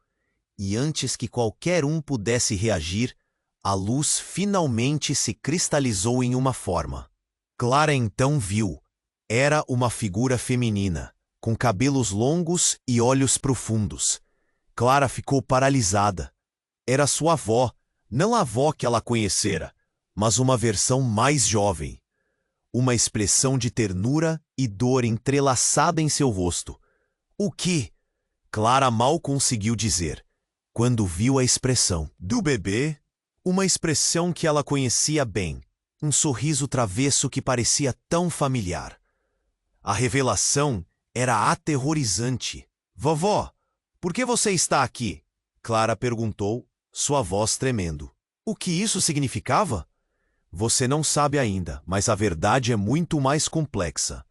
E antes que qualquer um pudesse reagir, a luz finalmente se cristalizou em uma forma. Clara então viu. Era uma figura feminina, com cabelos longos e olhos profundos. Clara ficou paralisada. Era sua avó, não a avó que ela conhecera, mas uma versão mais jovem. Uma expressão de ternura e dor entrelaçada em seu rosto. "O que?" Clara mal conseguiu dizer, quando viu a expressão do bebê, uma expressão que ela conhecia bem, um sorriso travesso que parecia tão familiar. A revelação era aterrorizante. "Vovó, por que você está aqui?" Clara perguntou, sua voz tremendo. "O que isso significava?" "Você não sabe ainda, mas a verdade é muito mais complexa."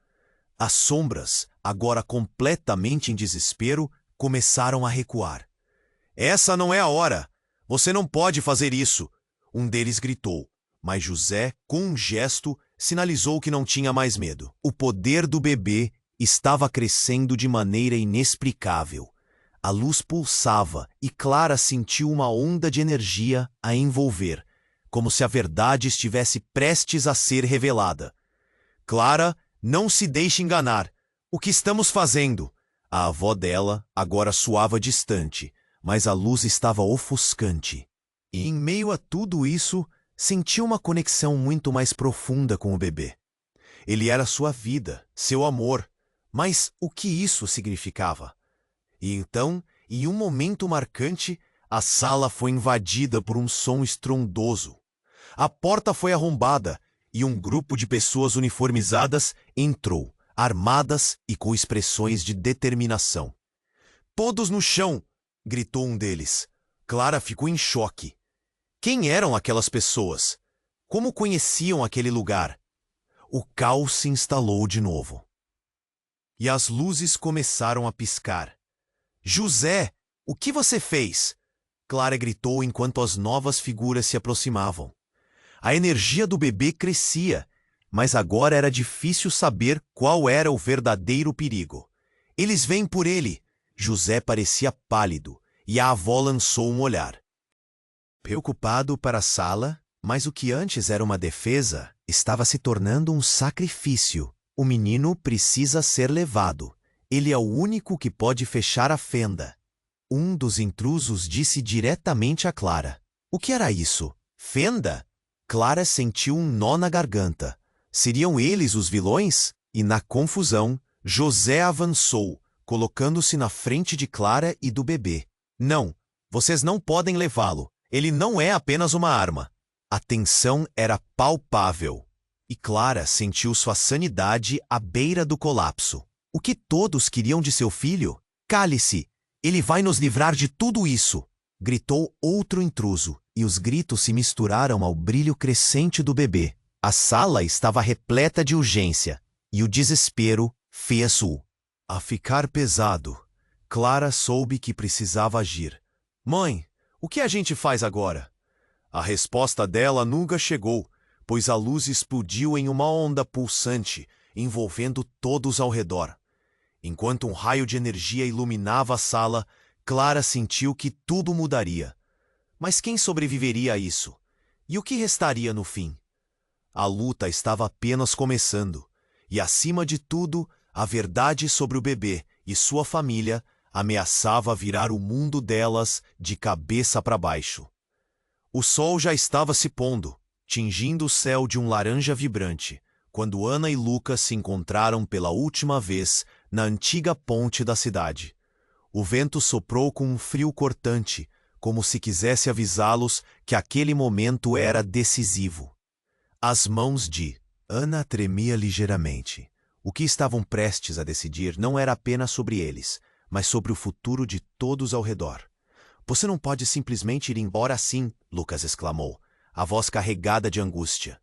As sombras, agora completamente em desespero, começaram a recuar. "Essa não é a hora! Você não pode fazer isso!" Um deles gritou, mas José, com um gesto, sinalizou que não tinha mais medo. O poder do bebê estava crescendo de maneira inexplicável. A luz pulsava e Clara sentiu uma onda de energia a envolver, como se a verdade estivesse prestes a ser revelada. "Clara, não se deixe enganar. O que estamos fazendo?" A avó dela agora soava distante, mas a luz estava ofuscante. E em meio a tudo isso, sentiu uma conexão muito mais profunda com o bebê. Ele era sua vida, seu amor. Mas o que isso significava? E então, em um momento marcante, a sala foi invadida por um som estrondoso. A porta foi arrombada e um grupo de pessoas uniformizadas entrou, armadas e com expressões de determinação. "Todos no chão!" gritou um deles. Clara ficou em choque. Quem eram aquelas pessoas? Como conheciam aquele lugar? O caos se instalou de novo. E as luzes começaram a piscar. "José, o que você fez?" Clara gritou enquanto as novas figuras se aproximavam. A energia do bebê crescia, mas agora era difícil saber qual era o verdadeiro perigo. "Eles vêm por ele!" José parecia pálido, e a avó lançou um olhar. Preocupado para a sala, mas o que antes era uma defesa estava se tornando um sacrifício. "O menino precisa ser levado. Ele é o único que pode fechar a fenda." Um dos intrusos disse diretamente a Clara. O que era isso? Fenda? Clara sentiu um nó na garganta. Seriam eles os vilões? E na confusão, José avançou, colocando-se na frente de Clara e do bebê. "Não, vocês não podem levá-lo. Ele não é apenas uma arma." A tensão era palpável, e Clara sentiu sua sanidade à beira do colapso. O que todos queriam de seu filho? "Cale-se! Ele vai nos livrar de tudo isso!" gritou outro intruso, e os gritos se misturaram ao brilho crescente do bebê. A sala estava repleta de urgência, e o desespero fez-o a ficar pesado. Clara soube que precisava agir. "Mãe, O que a gente faz agora? A resposta dela nunca chegou, pois a luz explodiu em uma onda pulsante, envolvendo todos ao redor. Enquanto um raio de energia iluminava a sala, Clara sentiu que tudo mudaria. Mas quem sobreviveria a isso? E o que restaria no fim? A luta estava apenas começando, e acima de tudo, a verdade sobre o bebê e sua família ameaçava virar o mundo delas de cabeça para baixo. O sol já estava se pondo, tingindo o céu de um laranja vibrante, quando Ana e Lucas se encontraram pela última vez na antiga ponte da cidade. O vento soprou com um frio cortante, como se quisesse avisá-los que aquele momento era decisivo. As mãos de Ana tremiam ligeiramente. O que estavam prestes a decidir não era apenas sobre eles, mas sobre o futuro de todos ao redor. Você não pode simplesmente ir embora assim, Lucas exclamou, a voz carregada de angústia.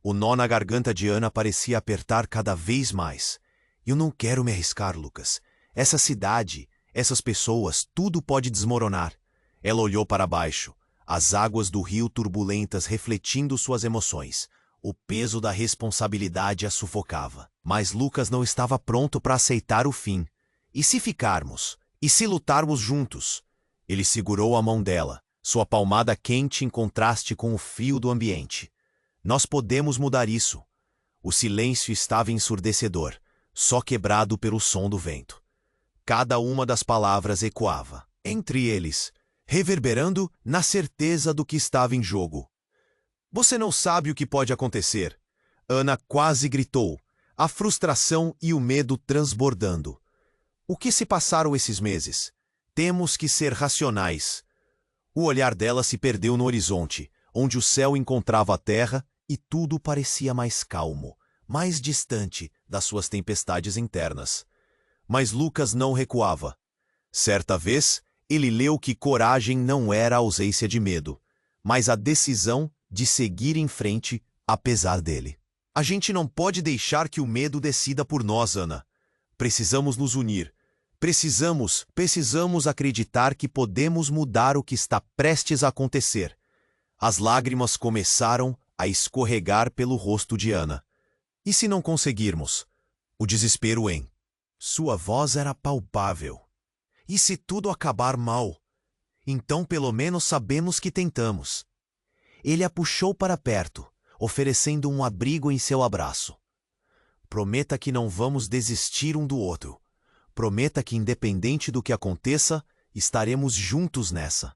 O nó na garganta de Ana parecia apertar cada vez mais. Eu não quero me arriscar, Lucas. Essa cidade, essas pessoas, tudo pode desmoronar. Ela olhou para baixo, as águas do rio turbulentas refletindo suas emoções. O peso da responsabilidade a sufocava. Mas Lucas não estava pronto para aceitar o fim. E se ficarmos? E se lutarmos juntos? Ele segurou a mão dela, sua palmada quente em contraste com o frio do ambiente. Nós podemos mudar isso. O silêncio estava ensurdecedor, só quebrado pelo som do vento. Cada uma das palavras ecoava, entre eles, reverberando na certeza do que estava em jogo. Você não sabe o que pode acontecer. Ana quase gritou, a frustração e o medo transbordando. O que se passaram esses meses? Temos que ser racionais. O olhar dela se perdeu no horizonte, onde o céu encontrava a terra e tudo parecia mais calmo, mais distante das suas tempestades internas. Mas Lucas não recuava. Certa vez, ele leu que coragem não era a ausência de medo, mas a decisão de seguir em frente apesar dele. A gente não pode deixar que o medo decida por nós, Ana. Precisamos nos unir. Precisamos acreditar que podemos mudar o que está prestes a acontecer. As lágrimas começaram a escorregar pelo rosto de Ana. E se não conseguirmos? O desespero em sua voz era palpável. E se tudo acabar mal? Então pelo menos sabemos que tentamos. Ele a puxou para perto, oferecendo um abrigo em seu abraço. Prometa que não vamos desistir um do outro. Prometa que, independente do que aconteça, estaremos juntos nessa.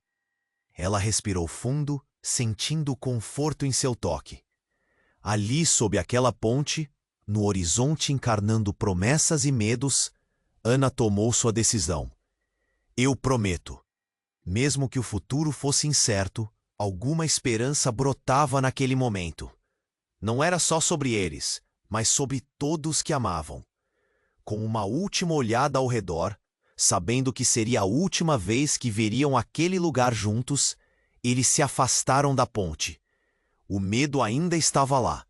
Ela respirou fundo, sentindo conforto em seu toque. Ali, sob aquela ponte, no horizonte encarnando promessas e medos, Ana tomou sua decisão. Eu prometo. Mesmo que o futuro fosse incerto, alguma esperança brotava naquele momento. Não era só sobre eles, mas sobre todos que amavam. Com uma última olhada ao redor, sabendo que seria a última vez que veriam aquele lugar juntos, eles se afastaram da ponte. O medo ainda estava lá,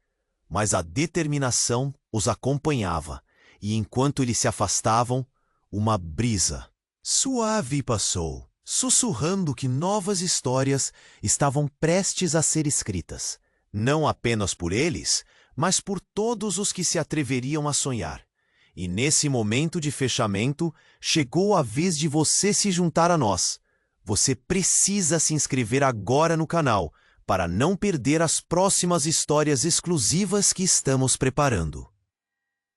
mas a determinação os acompanhava, e enquanto eles se afastavam, uma brisa suave passou, sussurrando que novas histórias estavam prestes a ser escritas, não apenas por eles, mas por todos os que se atreveriam a sonhar. E nesse momento de fechamento, chegou a vez de você se juntar a nós. Você precisa se inscrever agora no canal, para não perder as próximas histórias exclusivas que estamos preparando.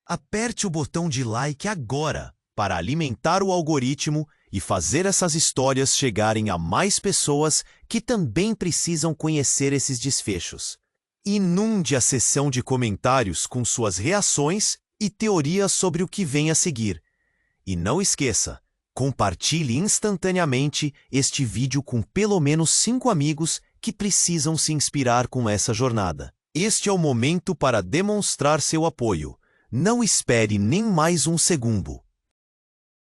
Aperte o botão de like agora, para alimentar o algoritmo e fazer essas histórias chegarem a mais pessoas que também precisam conhecer esses desfechos. Inunde a seção de comentários com suas reações e teorias sobre o que vem a seguir. E não esqueça, compartilhe instantaneamente este vídeo com pelo menos 5 amigos que precisam se inspirar com essa jornada. Este é o momento para demonstrar seu apoio. Não espere nem mais um segundo.